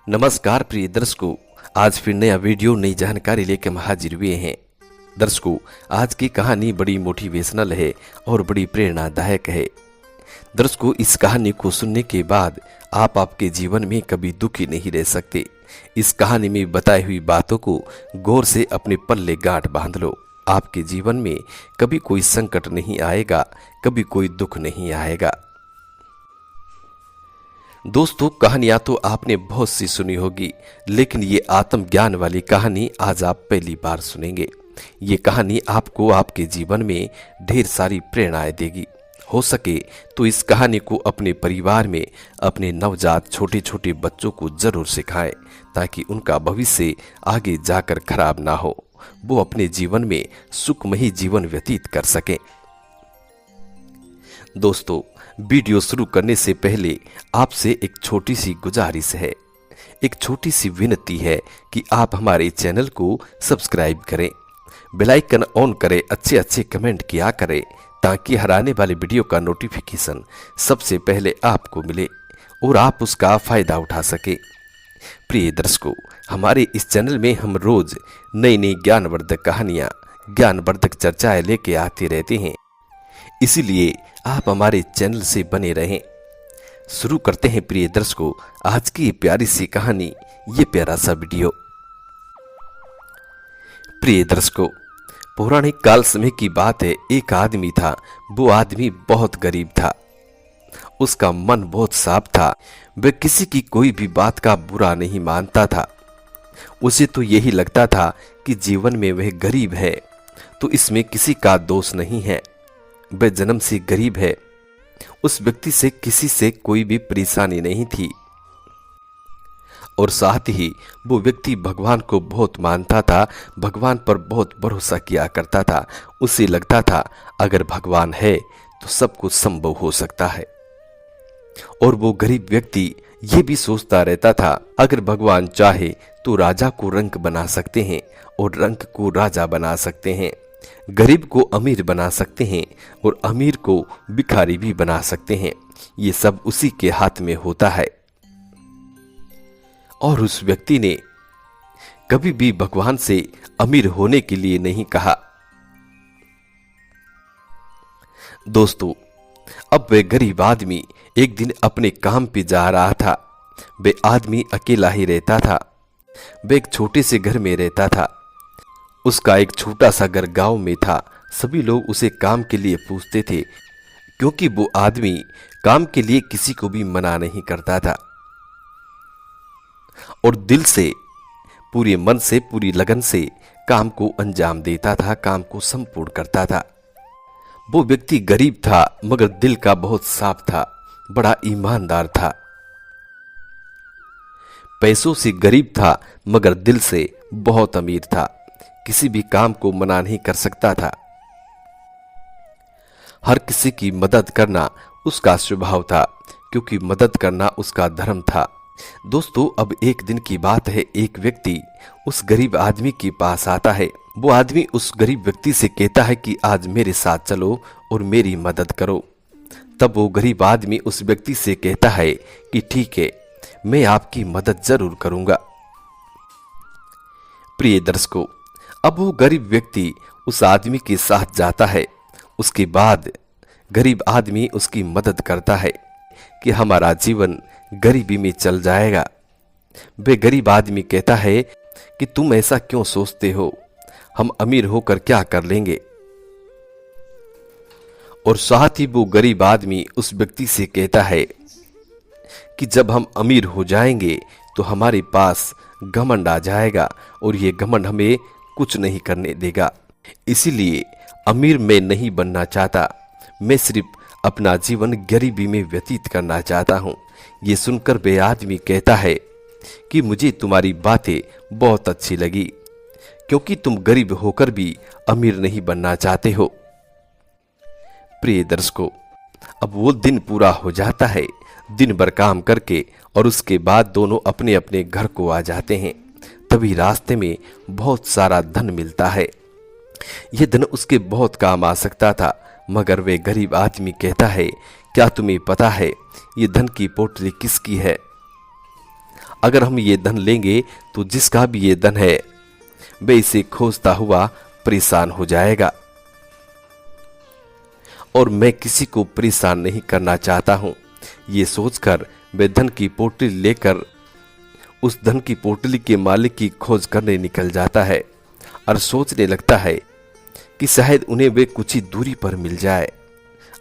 नमस्कार प्रिय दर्शकों, आज फिर नया वीडियो नई जानकारी लेकर हम हाजिर हुए हैं। दर्शकों, आज की कहानी बड़ी मोटिवेशनल है और बड़ी प्रेरणादायक है। दर्शकों, इस कहानी को सुनने के बाद आप आपके जीवन में कभी दुखी नहीं रह सकते। इस कहानी में बताई हुई बातों को गौर से अपने पल्ले गांठ बांध लो। आपके जीवन में कभी कोई संकट नहीं आएगा, कभी कोई दुख नहीं आएगा। दोस्तों, कहानियां तो आपने बहुत सी सुनी होगी, लेकिन ये आत्मज्ञान वाली कहानी आज आप पहली बार सुनेंगे। ये कहानी आपको आपके जीवन में ढेर सारी प्रेरणाएं देगी। हो सके तो इस कहानी को अपने परिवार में अपने नवजात छोटे छोटे बच्चों को जरूर सिखाएं, ताकि उनका भविष्य आगे जाकर खराब ना हो, वो अपने जीवन में सुखमयी जीवन व्यतीत कर सकें। दोस्तों, वीडियो शुरू करने से पहले आपसे एक छोटी सी गुजारिश है, एक छोटी सी विनती है कि आप हमारे चैनल को सब्सक्राइब करें, बेल आइकन ऑन करें, अच्छे अच्छे कमेंट किया करें, ताकि हर आने वाले वीडियो का नोटिफिकेशन सबसे पहले आपको मिले और आप उसका फायदा उठा सके। प्रिय दर्शकों, हमारे इस चैनल में हम रोज नई नई ज्ञानवर्धक कहानियां, ज्ञानवर्धक चर्चाएं लेके आते रहते हैं, इसीलिए आप हमारे चैनल से बने रहें। शुरू करते हैं प्रिय दर्शकों आज की ये प्यारी सी कहानी, ये प्यारा सा वीडियो। प्रिय दर्शकों, पौराणिक काल समय की बात है। एक आदमी था, वो आदमी बहुत गरीब था। उसका मन बहुत साफ था, वह किसी की कोई भी बात का बुरा नहीं मानता था। उसे तो यही लगता था कि जीवन में वह गरीब है तो इसमें किसी का दोष नहीं है, वह जन्म से गरीब है। उस व्यक्ति से किसी से कोई भी परेशानी नहीं थी और साथ ही वो व्यक्ति भगवान को बहुत मानता था, भगवान पर बहुत भरोसा किया करता था। उसे लगता था अगर भगवान है तो सब कुछ संभव हो सकता है। और वो गरीब व्यक्ति ये भी सोचता रहता था अगर भगवान चाहे तो राजा को रंक बना सकते हैं और रंक को राजा बना सकते हैं, गरीब को अमीर बना सकते हैं और अमीर को भिखारी भी बना सकते हैं। ये सब उसी के हाथ में होता है। और उस व्यक्ति ने कभी भी भगवान से अमीर होने के लिए नहीं कहा। दोस्तों, अब वह गरीब आदमी एक दिन अपने काम पे जा रहा था। वह आदमी अकेला ही रहता था। वह एक छोटे से घर में रहता था। उसका एक छोटा सा घर गांव में था। सभी लोग उसे काम के लिए पूछते थे, क्योंकि वो आदमी काम के लिए किसी को भी मना नहीं करता था और दिल से, पूरे मन से, पूरी लगन से काम को अंजाम देता था, काम को संपूर्ण करता था। वो व्यक्ति गरीब था मगर दिल का बहुत साफ था, बड़ा ईमानदार था। पैसों से गरीब था मगर दिल से बहुत अमीर था, किसी भी काम को मना नहीं कर सकता था। हर किसी की मदद करना उसका स्वभाव था, क्योंकि मदद करना उसका धर्म था। दोस्तों, अब एक दिन की बात है, एक व्यक्ति उस गरीब आदमी के पास आता है। वो आदमी उस गरीब व्यक्ति से कहता है कि आज मेरे साथ चलो और मेरी मदद करो। तब वो गरीब आदमी उस व्यक्ति से कहता है कि ठीक है, मैं आपकी मदद जरूर करूंगा। प्रिय दर्शकों, अब वो गरीब व्यक्ति उस आदमी के साथ जाता है। उसके बाद गरीब आदमी उसकी मदद करता है कि हमारा जीवन गरीबी में चल जाएगा। वे गरीब आदमी कहता है कि तुम ऐसा क्यों सोचते हो, हम अमीर होकर क्या कर लेंगे। और साथ ही वो गरीब आदमी उस व्यक्ति से कहता है कि जब हम अमीर हो जाएंगे तो हमारे पास घमंड आ जाएगा और ये घमंड हमें कुछ नहीं करने देगा। इसीलिए अमीर मैं नहीं बनना चाहता, मैं सिर्फ अपना जीवन गरीबी में व्यतीत करना चाहता हूँ। ये सुनकर वे आदमी कहता है कि मुझे तुम्हारी बातें बहुत अच्छी लगी, क्योंकि तुम गरीब होकर भी अमीर नहीं बनना चाहते हो। प्रिय दर्शकों, अब वो दिन पूरा हो जाता है, दिन भर काम करके, और उसके बाद दोनों अपने अपने घर को आ जाते हैं। तभी रास्ते में बहुत सारा धन मिलता है। यह धन उसके बहुत काम आ सकता था, मगर वे गरीब आदमी कहता है, क्या तुम्हें पता है ये धन की पोटली किसकी है? अगर हम ये धन लेंगे तो जिसका भी ये धन है वह इसे खोजता हुआ परेशान हो जाएगा, और मैं किसी को परेशान नहीं करना चाहता हूं। ये सोचकर वह धन की पोटली लेकर उस धन की पोटली के मालिक की खोज करने निकल जाता है और सोचने लगता है कि शायद उन्हें वे कुछ ही दूरी पर मिल जाए।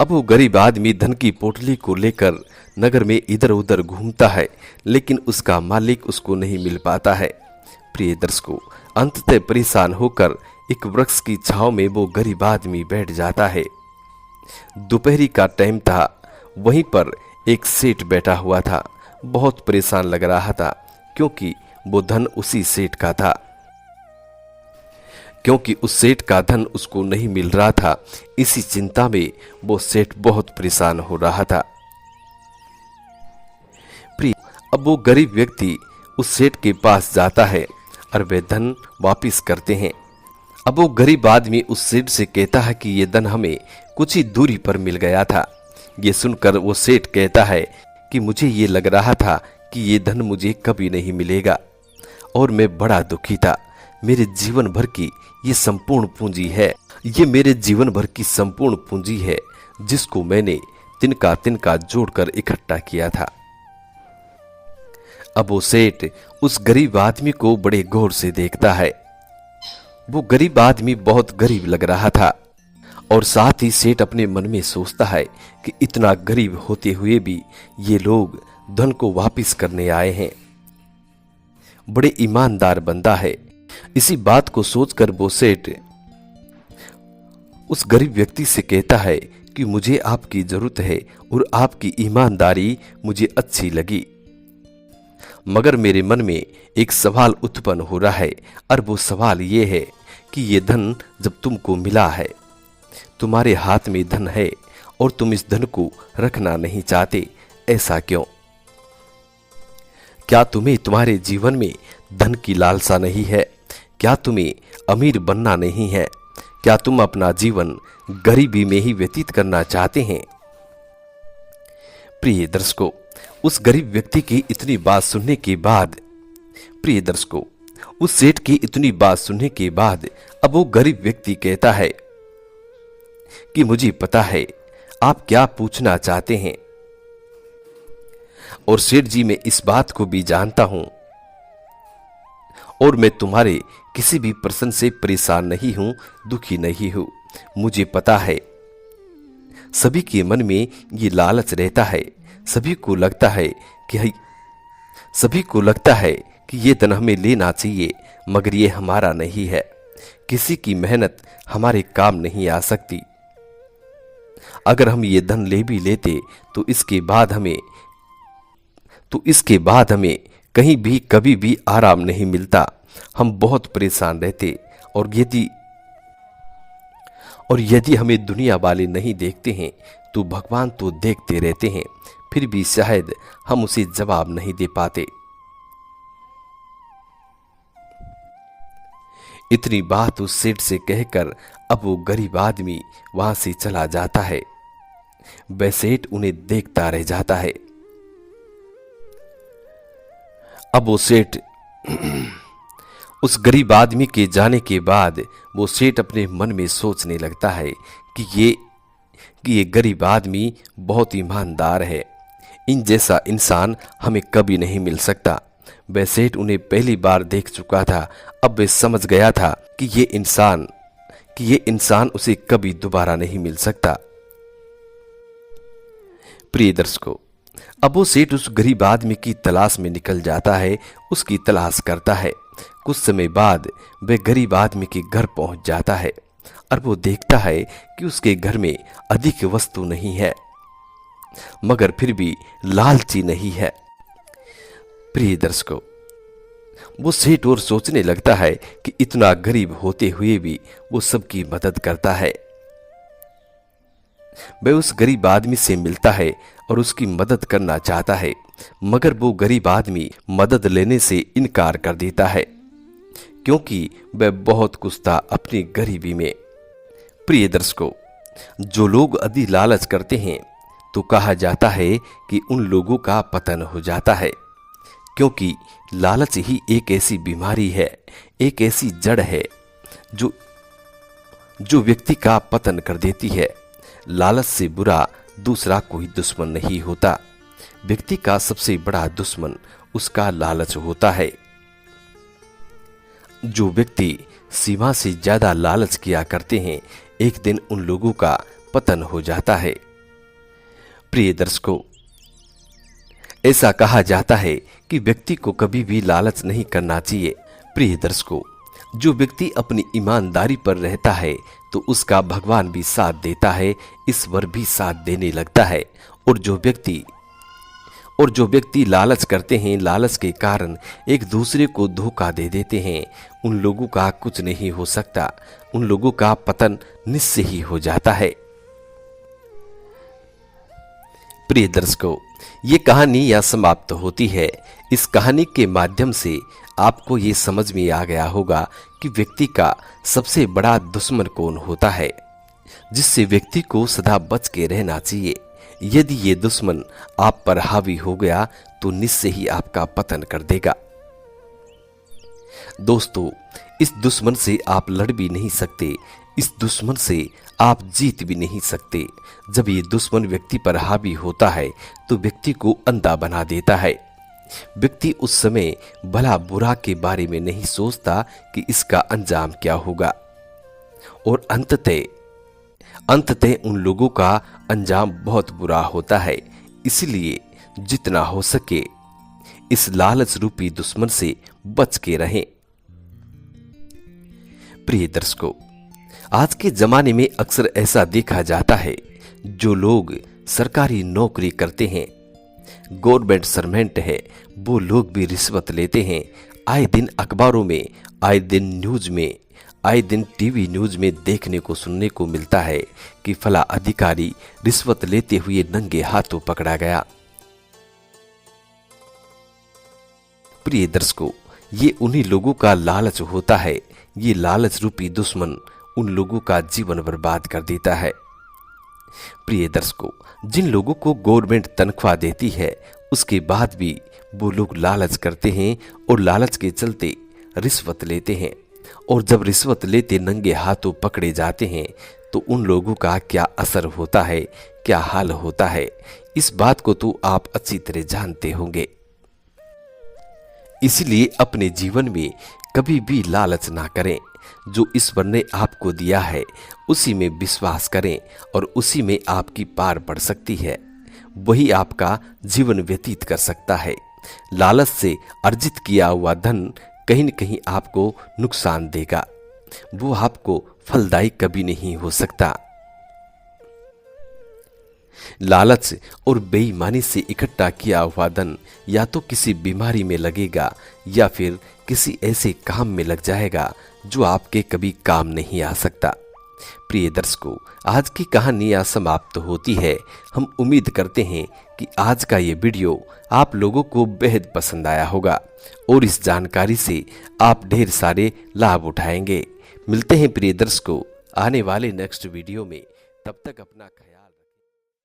अब वो गरीब आदमी धन की पोटली को लेकर नगर में इधर उधर घूमता है, लेकिन उसका मालिक उसको नहीं मिल पाता है। प्रिय दर्शकों, अंततः परेशान होकर एक वृक्ष की छांव में वो गरीब आदमी बैठ जाता है। दोपहरी का टाइम था। वहीं पर एक सेठ बैठा हुआ था। बहुत परेशान लग रहा था, क्योंकि वो धन उसी सेठ का था। क्योंकि उस सेठ का धन उसको नहीं मिल रहा था, इसी चिंता में वो सेठ बहुत परेशान हो रहा था। अब वो गरीब व्यक्ति उस सेठ के पास जाता है और वे धन वापिस करते हैं। अब वो गरीब आदमी उस सेठ से कहता है कि ये धन हमें कुछ ही दूरी पर मिल गया था। ये सुनकर वो सेठ कहता है कि मुझे ये लग रहा था कि ये धन मुझे कभी नहीं मिलेगा, और मैं बड़ा दुखी था। मेरे जीवन भर की ये संपूर्ण पूंजी है, ये मेरे जीवन भर की संपूर्ण पूंजी है, जिसको मैंने तिनका तिनका जोड़कर इकट्ठा किया था। अब वो सेठ उस गरीब आदमी को बड़े गौर से देखता है। वो गरीब आदमी बहुत गरीब लग रहा था, और साथ ही सेठ अपने मन में सोचता है कि इतना गरीब होते हुए भी ये लोग धन को वापस करने आए हैं। बड़े ईमानदार बंदा है। इसी बात को सोचकर वो सेठ उस गरीब व्यक्ति से कहता है कि मुझे आपकी जरूरत है और आपकी ईमानदारी मुझे अच्छी लगी, मगर मेरे मन में एक सवाल उत्पन्न हो रहा है, और वो सवाल ये है कि ये धन जब तुमको मिला है, तुम्हारे हाथ में धन है और तुम इस धन को रखना नहीं चाहते, ऐसा क्यों? क्या तुम्हें तुम्हारे जीवन में धन की लालसा नहीं है? क्या तुम्हें अमीर बनना नहीं है? क्या तुम अपना जीवन गरीबी में ही व्यतीत करना चाहते हैं? प्रिय दर्शकों, उस गरीब व्यक्ति की इतनी बात सुनने के बाद प्रिय दर्शकों उस सेठ की इतनी बात सुनने के बाद अब वो गरीब व्यक्ति कहता है कि मुझे पता है आप क्या पूछना चाहते हैं, और सेठ जी मैं इस बात को भी जानता हूं, और मैं तुम्हारे किसी भी प्रश्न से परेशान नहीं हूं, दुखी नहीं हूं। मुझे पता है सभी के मन में ये लालच रहता है। सभी को लगता है कि ये धन हमें लेना चाहिए, मगर ये हमारा नहीं है। किसी की मेहनत हमारे काम नहीं आ सकती। अगर हम ये धन ले भी लेते तो इसके बाद हमें कहीं भी कभी भी आराम नहीं मिलता। हम बहुत परेशान रहते, और यदि हमें दुनिया वाले नहीं देखते हैं तो भगवान तो देखते रहते हैं, फिर भी शायद हम उसे जवाब नहीं दे पाते। इतनी बात उस सेठ से कहकर अब वो गरीब आदमी वहां से चला जाता है। वह सेठ उन्हें देखता रह जाता है। अब वो सेठ उस गरीब आदमी के जाने के बाद वो सेठ अपने मन में सोचने लगता है कि ये गरीब आदमी बहुत ईमानदार है। इन जैसा इंसान हमें कभी नहीं मिल सकता। वह सेठ उन्हें पहली बार देख चुका था। अब वह समझ गया था कि ये इंसान उसे कभी दोबारा नहीं मिल सकता। प्रिय दर्शकों, अब वो सेठ उस गरीब आदमी की तलाश में निकल जाता है, उसकी तलाश करता है। कुछ समय बाद वह गरीब आदमी के घर पहुंच जाता है और वो देखता है कि उसके घर में अधिक वस्तु नहीं है, मगर फिर भी लालची नहीं है। प्रिय दर्शकों, वो सेठ और सोचने लगता है कि इतना गरीब होते हुए भी वो सबकी मदद करता है। वह उस गरीब आदमी से मिलता है और उसकी मदद करना चाहता है, मगर वो गरीब आदमी मदद लेने से इनकार कर देता है, क्योंकि वह बहुत खुश था अपनी गरीबी में। प्रिय दर्शकों, जो लोग अधिक लालच करते हैं तो कहा जाता है कि उन लोगों का पतन हो जाता है, क्योंकि लालच ही एक ऐसी बीमारी है, एक ऐसी जड़ है जो जो व्यक्ति का पतन कर देती है। लालच से बुरा दूसरा कोई दुश्मन नहीं होता। व्यक्ति का सबसे बड़ा दुश्मन उसका लालच होता है। जो व्यक्ति सीमा से ज्यादा लालच किया करते हैं, एक दिन उन लोगों का पतन हो जाता है। प्रिय दर्शकों, ऐसा कहा जाता है कि व्यक्ति को कभी भी लालच नहीं करना चाहिए। प्रिय दर्शकों, जो व्यक्ति अपनी ईमानदारी पर रहता है तो उसका भगवान भी साथ देता है, ईश्वर भी साथ देने लगता है। और जो व्यक्ति लालच करते हैं, लालच के कारण एक दूसरे को धोखा दे देते हैं, उन लोगों का कुछ नहीं हो सकता। उन लोगों का पतन निश्चय ही हो जाता है। प्रिय दर्शकों, ये कहानी यहाँ समाप्त होती है। इस कहानी के माध्यम से आपको ये समझ में आ गया होगा कि व्यक्ति का सबसे बड़ा दुश्मन कौन होता है, जिससे व्यक्ति को सदा बच के रहना चाहिए। यदि ये दुश्मन आप पर हावी हो गया तो निश्चय ही आपका पतन कर देगा। दोस्तों, इस दुश्मन से आप लड़ भी नहीं सकते, इस दुश्मन से आप जीत भी नहीं सकते। जब ये दुश्मन व्यक्ति पर हावी होता है तो व्यक्ति को अंधा बना देता है। व्यक्ति उस समय भला बुरा के बारे में नहीं सोचता कि इसका अंजाम क्या होगा, और अंततः उन लोगों का अंजाम बहुत बुरा होता है। इसलिए जितना हो सके इस लालच रूपी दुश्मन से बच के रहें। प्रिय दर्शकों, आज के जमाने में अक्सर ऐसा देखा जाता है, जो लोग सरकारी नौकरी करते हैं, गवर्नमेंट सर्वेंट है, वो लोग भी रिश्वत लेते हैं। आए दिन अखबारों में, आए दिन न्यूज में, आए दिन टीवी न्यूज में देखने को सुनने को मिलता है कि फला अधिकारी रिश्वत लेते हुए नंगे हाथों पकड़ा गया। प्रिय दर्शकों, ये उन्हीं लोगों का लालच होता है। ये लालच रूपी दुश्मन उन लोगों का जीवन बर्बाद कर देता है। प्रिय दर्शकों, जिन लोगों को गवर्नमेंट तनख्वाह देती है, उसके बाद भी वो लोग लालच करते हैं और लालच के चलते रिश्वत लेते हैं। और जब रिश्वत लेते नंगे हाथों पकड़े जाते हैं तो उन लोगों का क्या असर होता है, क्या हाल होता है, इस बात को तो आप अच्छी तरह जानते होंगे। इसलिए अपने जीवन में कभी भी लालच ना करें। जो ईश्वर ने आपको दिया है उसी में विश्वास करें और उसी में आपकी पार पड़ सकती है। वही आपका जीवन व्यतीत कर सकता है। लालच से अर्जित किया हुआ धन कहीं न कहीं आपको नुकसान देगा, वो आपको फलदायी कभी नहीं हो सकता। लालच और बेईमानी से इकट्ठा किया हुआ धन या तो किसी बीमारी में लगेगा या फिर किसी ऐसे काम में लग जाएगा जो आपके कभी काम नहीं आ सकता। प्रिय दर्शकों, आज की कहानी यहाँ समाप्त होती है। हम उम्मीद करते हैं कि आज का ये वीडियो आप लोगों को बेहद पसंद आया होगा और इस जानकारी से आप ढेर सारे लाभ उठाएंगे। मिलते हैं प्रिय दर्शकों आने वाले नेक्स्ट वीडियो में। तब तक अपना ख्याल